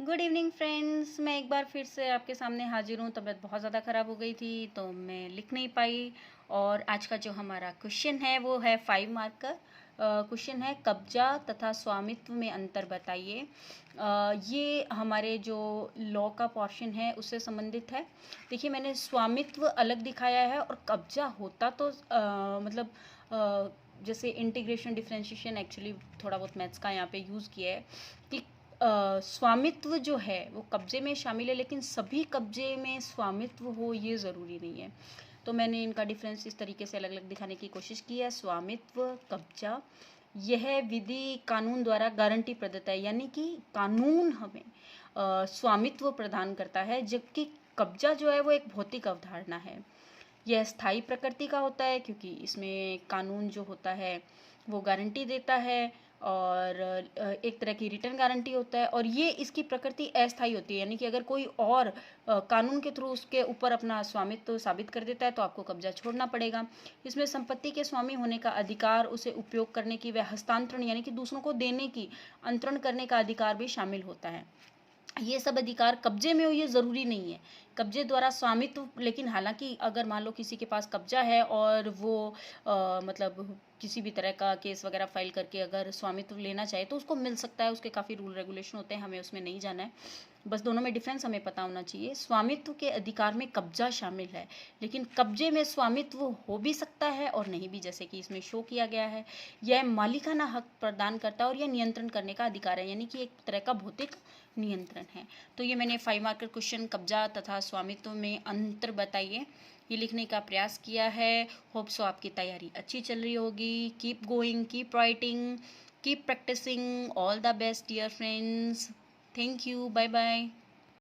Good evening friends. मैं एक बार फिर से आपके सामने हाजिर हूँ। तबीयत बहुत ज़्यादा ख़राब हो गई थी तो मैं लिख नहीं पाई। और आज का जो हमारा क्वेश्चन है वो है 5 मार्क का क्वेश्चन है, कब्जा तथा स्वामित्व में अंतर बताइए। ये हमारे जो लॉ का पोर्शन है उससे संबंधित है। देखिए, मैंने स्वामित्व अलग दिखाया है और कब्जा होता तो मतलब जैसे इंटीग्रेशन डिफरेंशिएशन, एक्चुअली थोड़ा बहुत मैथ्स का यहाँ पे यूज़ किया है कि स्वामित्व जो है वो कब्जे में शामिल है, लेकिन सभी कब्जे में स्वामित्व हो ये ज़रूरी नहीं है। तो मैंने इनका डिफरेंस इस तरीके से अलग अलग दिखाने की कोशिश की है। स्वामित्व, कब्जा, यह विधि कानून द्वारा गारंटी प्रदत्त है, यानी कि कानून हमें स्वामित्व प्रदान करता है, जबकि कब्जा जो है वो एक भौतिक अवधारणा है। यह स्थायी प्रकृति का होता है क्योंकि इसमें कानून जो होता है वो गारंटी देता है और एक तरह की रिटर्न गारंटी होता है, और ये इसकी प्रकृति अस्थायी होती है, यानी कि अगर कोई और कानून के थ्रू उसके ऊपर अपना स्वामित्व साबित कर देता है तो आपको कब्जा छोड़ना पड़ेगा। इसमें संपत्ति के स्वामी होने का अधिकार, उसे उपयोग करने की व हस्तांतरण यानी कि दूसरों को देने की, अंतरण करने का अधिकार भी शामिल होता है। ये सब अधिकार कब्जे में हो ये ज़रूरी नहीं है। कब्जे द्वारा स्वामित्व, लेकिन हालांकि अगर मान लो किसी के पास कब्जा है और वो मतलब किसी भी तरह का केस वगैरह फाइल करके अगर स्वामित्व लेना चाहे तो उसको मिल सकता है। उसके काफ़ी रूल रेगुलेशन होते हैं, हमें उसमें नहीं जाना है। बस दोनों में डिफरेंस हमें पता होना चाहिए। स्वामित्व के अधिकार में कब्जा शामिल है, लेकिन कब्जे में स्वामित्व हो भी सकता है और नहीं भी, जैसे कि इसमें शो किया गया है। यह मालिकाना हक प्रदान करता है और यह नियंत्रण करने का अधिकार है, यानी कि एक तरह का भौतिक नियंत्रण है। तो ये मैंने 5 मार्क क्वेश्चन कब्जा तथा स्वामित्व में अंतर बताइए ये लिखने का प्रयास किया है। होप सो आपकी तैयारी अच्छी चल रही होगी। Keep going, keep writing, keep practising. All the best dear friends. Thank you, bye bye.